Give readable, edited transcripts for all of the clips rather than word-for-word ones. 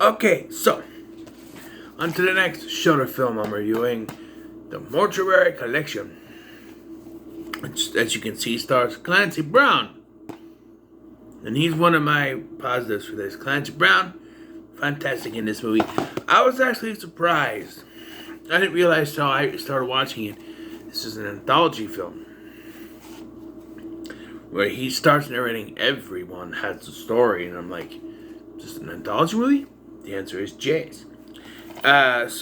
Okay, so on to the next shorter film I'm reviewing, the Mortuary Collection, which, as you can see, stars Clancy Brown, and he's one of my positives for this. Clancy Brown, fantastic in this movie. I was actually surprised. I didn't realize until I started watching it. This is an anthology film where he starts narrating everyone has a story, and I'm like, is this an anthology movie? The answer is yes. The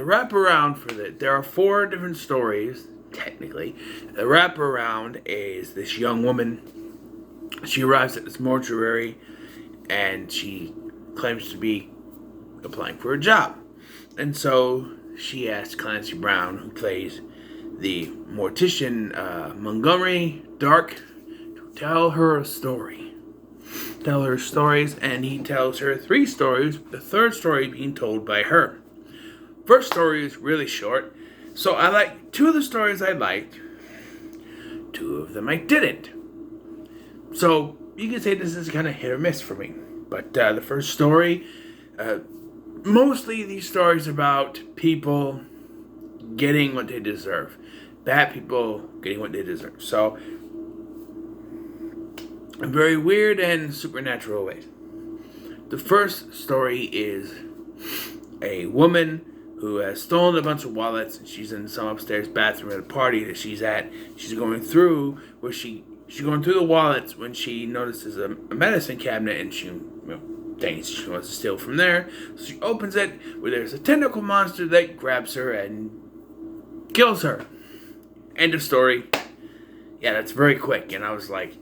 wraparound for there are 4 different stories, technically. The wraparound is this young woman. She arrives at this mortuary, and she claims to be applying for a job. And so she asks Clancy Brown, who plays the mortician Montgomery Dark, to tell her a story. Tell her stories, and he tells her 3 stories, the third story being told by her. First story is really short, so I like 2 of the stories I liked, 2 of them I didn't. So you can say this is kind of hit or miss for me. But the first story, mostly these stories about people getting what they deserve. Bad people getting what they deserve. So, in very weird and supernatural ways. The first story is a woman who has stolen a bunch of wallets, and she's in some upstairs bathroom at a party that she's at. She's going through the wallets when she notices a medicine cabinet, and she thinks she wants to steal from there. So she opens it, where there's a tentacle monster that grabs her and kills her. End of story. Yeah, that's very quick. And I was like,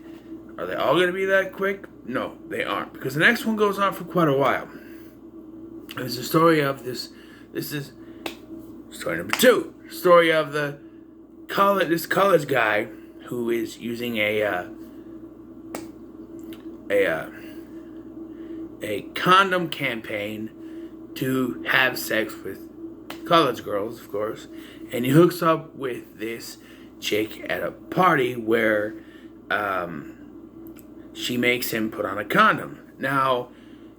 are they all going to be that quick? No, they aren't. Because the next one goes on for quite a while. It's the story of this is story number 2. Story of this college guy who is using a condom campaign to have sex with college girls, of course. And he hooks up with this chick at a party where she makes him put on a condom. Now,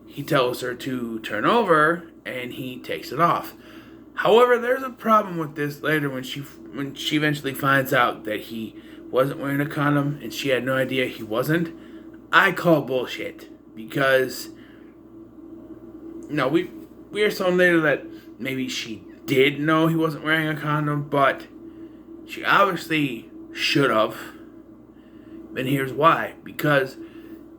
he tells her to turn over, and he takes it off. However, there's a problem with this later when she eventually finds out that he wasn't wearing a condom, and she had no idea he wasn't. I call bullshit, because we are told later that maybe she did know he wasn't wearing a condom, but she obviously should have. And here's why. Because,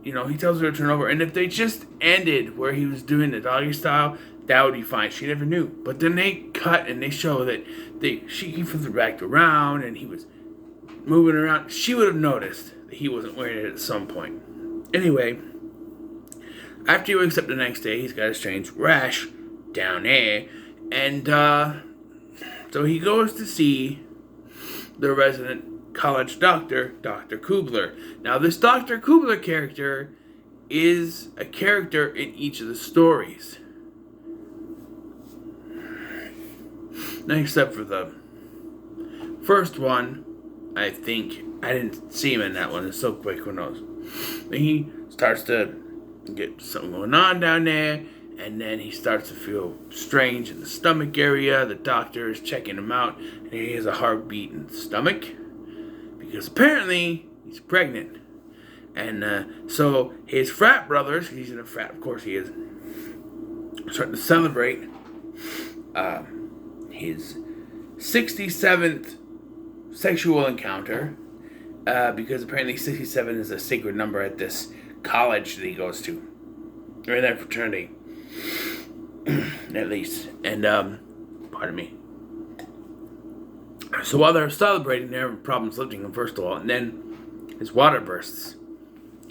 he tells her to turn over. And if they just ended where he was doing the doggy style, that would be fine. She never knew. But then they cut and they show that he flipped her back around and he was moving around. She would have noticed that he wasn't wearing it at some point. Anyway, after he wakes up the next day, he's got a strange rash down there. And so he goes to see the resident college doctor, Dr. Kubler. Now, this Dr. Kubler character is a character in each of the stories. Now, except for the first one, I think I didn't see him in that one. It's so quick, who knows? Then he starts to get something going on down there, and then he starts to feel strange in the stomach area. The doctor is checking him out, and he has a heartbeat in the stomach, because apparently he's pregnant. And so his frat brothers, he's in a frat, of course he is, starting to celebrate his 67th sexual encounter, because apparently 67 is a sacred number at this college that he goes to, or in that fraternity, at least. And pardon me. So while they're celebrating, they're having problems lifting him, first of all, and then his water bursts.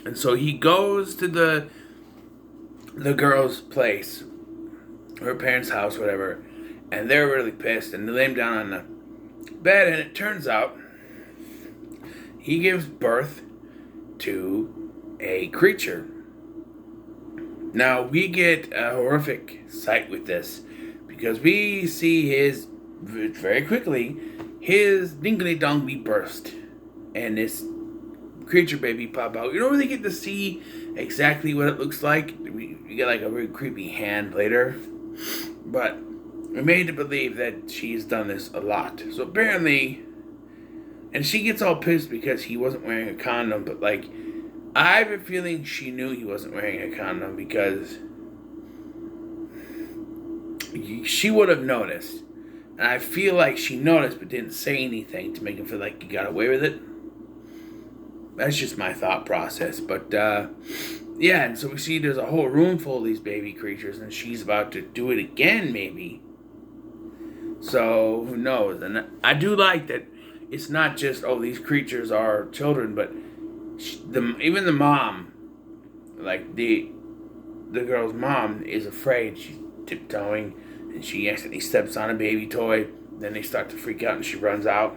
And so he goes to the girl's place, her parents' house, whatever, and they're really pissed, and they lay him down on the bed, and it turns out he gives birth to a creature. Now, we get a horrific sight with this, because we see very quickly, his dingley-dongly burst, and this creature baby pop out. You don't really get to see exactly what it looks like. you get like a really creepy hand later, but we're made to believe that she's done this a lot. So apparently, and she gets all pissed because he wasn't wearing a condom, but like, I have a feeling she knew he wasn't wearing a condom because she would have noticed. And I feel like she noticed but didn't say anything to make him feel like he got away with it. That's just my thought process. But, yeah, and so we see there's a whole room full of these baby creatures, and she's about to do it again, maybe. So, who knows? And I do like that it's not just, oh, these creatures are children, but even the mom, like the girl's mom, is afraid. She's tiptoeing, and she accidentally steps on a baby toy. Then they start to freak out, and she runs out.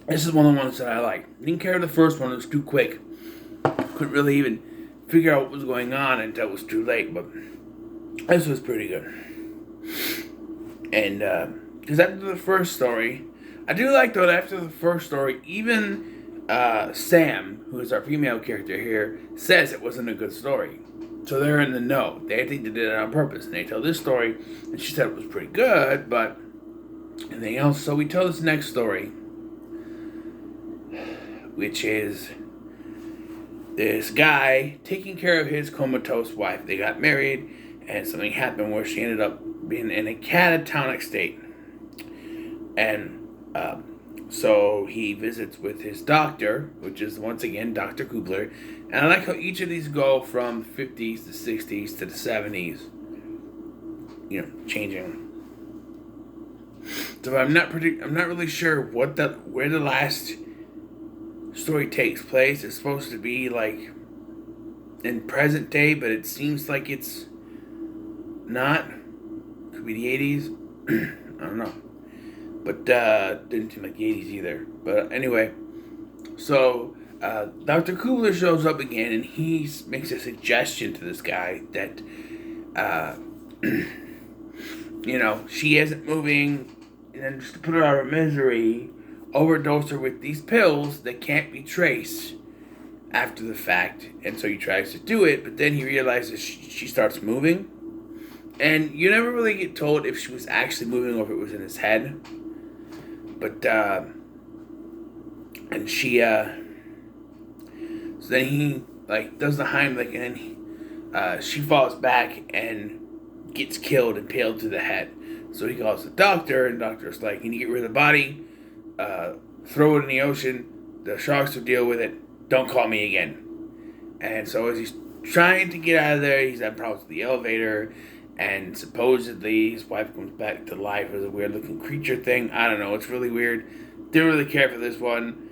This is one of the ones that I like. Didn't care the first one; it was too quick. Couldn't really even figure out what was going on until it was too late. But this was pretty good. And because after the first story, I do like though that after the first story, even Sam, who is our female character here, says it wasn't a good story. So they're in the know. They think they did it on purpose. And they tell this story, and she said it was pretty good, but anything else. So we tell this next story, which is this guy taking care of his comatose wife. They got married, and something happened where she ended up being in a catatonic state. And so he visits with his doctor, which is once again Dr. Kubler. And I like how each of these go from the 50s, the 60s to the 70s. You know, changing. So I'm not really sure where the last story takes place. It's supposed to be like in present day, but it seems like it's not. Could be the 80s. I don't know. But didn't seem like the 80s either. But anyway, so Dr. Kubler shows up again, and he makes a suggestion to this guy that, you know, she isn't moving, and then just to put her out of misery, overdose her with these pills that can't be traced after the fact. And so he tries to do it, but then he realizes she starts moving. And you never really get told if she was actually moving or if it was in his head. But, and she, so then he, like, does the Heimlich, and then she falls back and gets killed, impaled to the head. So he calls the doctor, and the doctor's like, you need to get rid of the body, throw it in the ocean, the sharks will deal with it, don't call me again. And so as he's trying to get out of there, he's having problems with the elevator, and supposedly his wife comes back to life as a weird-looking creature thing. I don't know. It's really weird. Didn't really care for this one.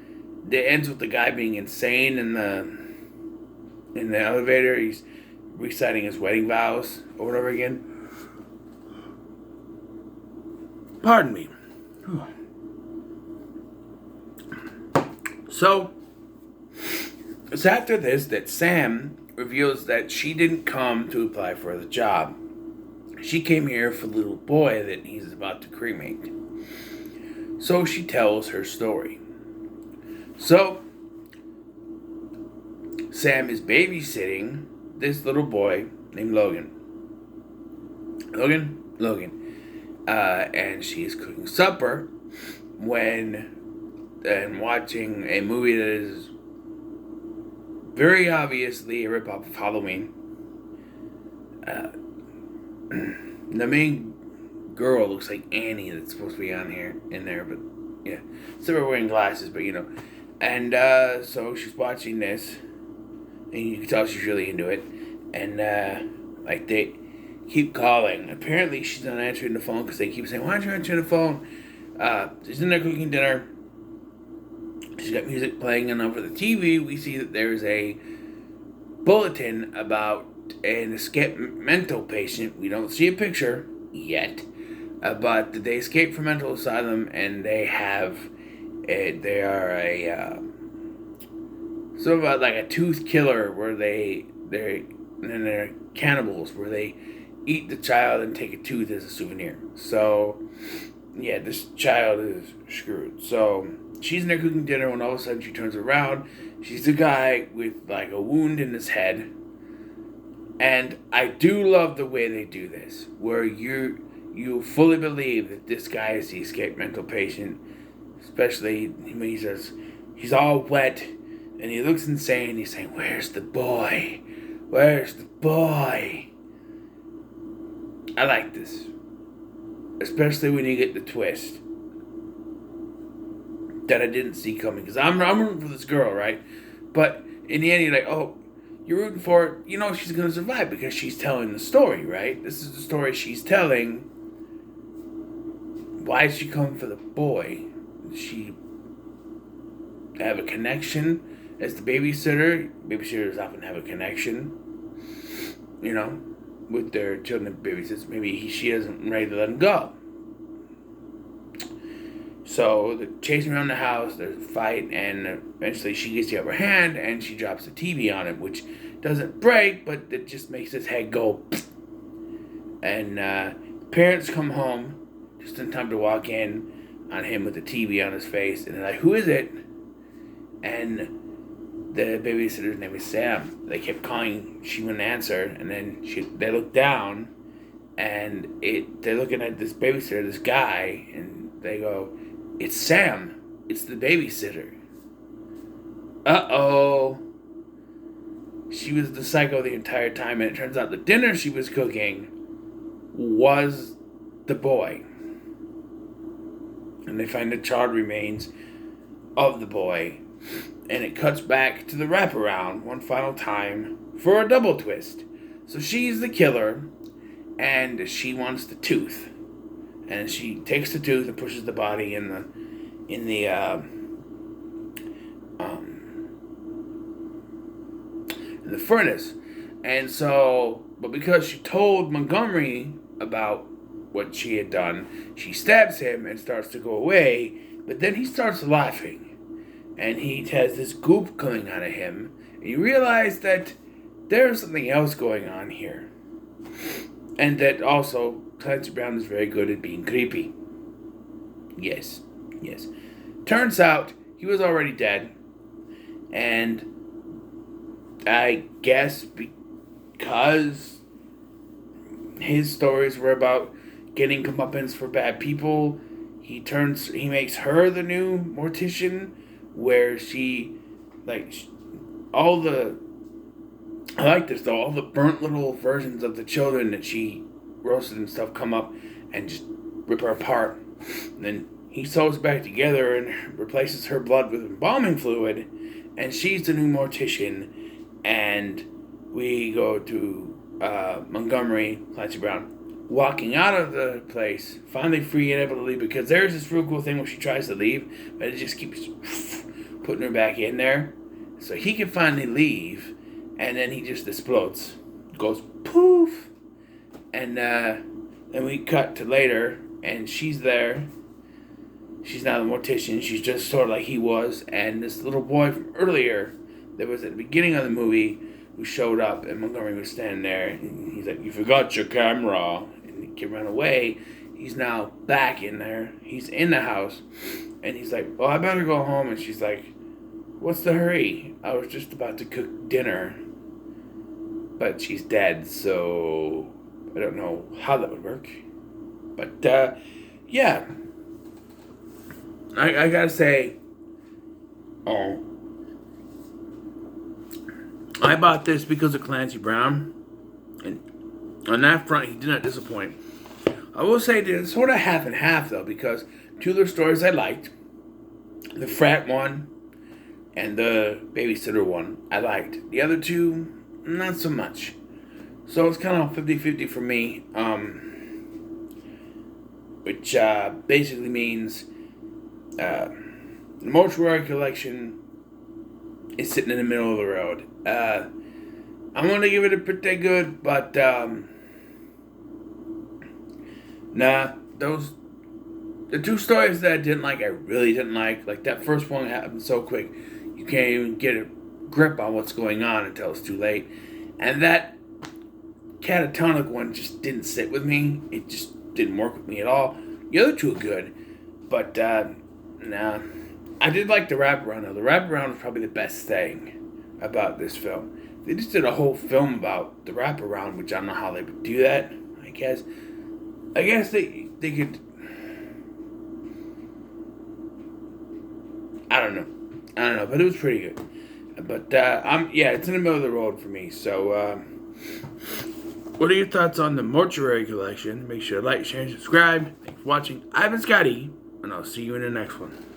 It ends with the guy being insane in the elevator. He's reciting his wedding vows over and over again. Pardon me. So, it's after this that Sam reveals that she didn't come to apply for the job. She came here for the little boy that he's about to cremate. So she tells her story. So, Sam is babysitting this little boy named Logan. And she is cooking supper and watching a movie that is very obviously a ripoff of Halloween. The main girl looks like Annie that's supposed to be in there, but yeah. So we're wearing glasses, but you know. And so she's watching this, and you can tell she's really into it. And like they keep calling. Apparently she's not answering the phone because they keep saying, why aren't you answering the phone? She's in there cooking dinner. She's got music playing, and over the TV we see that there's a bulletin about an escaped mental patient. We don't see a picture yet, but they escaped from mental asylum, and they are a sort of like a tooth killer where they're cannibals where they eat the child and take a tooth as a souvenir. So yeah, this child is screwed. So she's in there cooking dinner when all of a sudden she turns around. She's the guy with like a wound in his head. And I do love the way they do this, where you fully believe that this guy is the escaped mental patient, especially when he says he's all wet and he looks insane. He's saying, "Where's the boy? Where's the boy?" I like this, especially when you get the twist that I didn't see coming. Because I'm rooting for this girl, right? But in the end, you're like, oh, you're rooting for her. You know she's going to survive because she's telling the story, right? This is the story she's telling. Why is she coming for the boy? Does she have a connection as the babysitter? Babysitters often have a connection, you know, with their children and babysitters. Maybe she isn't ready to let him go. So they're chasing around the house, there's a fight, and eventually she gets the upper hand and she drops the TV on him, which doesn't break, but it just makes his head go. And parents come home just in time to walk in on him with the TV on his face, and they're like, "Who is it?" And the babysitter's name is Sam. They kept calling, she wouldn't answer, and then they look down, and they're looking at this babysitter, this guy, and they go, "It's Sam. It's the babysitter." Uh-oh. She was the psycho the entire time, and it turns out the dinner she was cooking was the boy. And they find the charred remains of the boy. And it cuts back to the wraparound one final time for a double twist. So she's the killer, and she wants the tooth. And she takes the tooth and pushes the body in the furnace. And so, but because she told Montgomery about what she had done, she stabs him and starts to go away. But then he starts laughing. And he has this goop coming out of him. And you realize that there's something else going on here. And that also, Clancy Brown is very good at being creepy. Yes. Turns out, he was already dead. And I guess because his stories were about getting comeuppance for bad people, he makes her the new mortician, where she, all the burnt little versions of the children that she roasted and stuff come up and just rip her apart. And then he sews back together and replaces her blood with embalming fluid, and she's the new mortician. And we go to Montgomery, Clancy Brown, walking out of the place, finally free and able to leave, because there's this real cool thing where she tries to leave, but it just keeps putting her back in there. So he can finally leave, and then he just explodes. Goes poof. And then we cut to later, and she's there. She's not a mortician. She's just sort of like he was. And this little boy from earlier that was at the beginning of the movie who showed up, and Montgomery was standing there. And he's like, "You forgot your camera." And the kid ran away. He's now back in there. He's in the house. And he's like, "Well, I better go home." And she's like, "What's the hurry? I was just about to cook dinner." But she's dead, so I don't know how that would work. But, yeah. I gotta say, I bought this because of Clancy Brown. And on that front, he did not disappoint. I will say it's sort of half and half, though, because two of the stories I liked, the frat one and the babysitter one, I liked. The other two, not so much. So it's kind of 50-50 for me, which basically means the Mortuary collection is sitting in the middle of the road. I'm going to give it a pretty good, but the two stories that I didn't like, I really didn't like. Like, that first one happened so quick, you can't even get a grip on what's going on until it's too late. And that catatonic one just didn't sit with me. It just didn't work with me at all. The other two are good, but I did like the wraparound, though. The wraparound was probably the best thing about this film. They just did a whole film about the wraparound, which I don't know how they would do that. I guess they could. I don't know, but it was pretty good. But it's in the middle of the road for me. So, what are your thoughts on the Mortuary collection? Make sure to like, share, and subscribe. Thanks for watching. I've been Scotty, and I'll see you in the next one.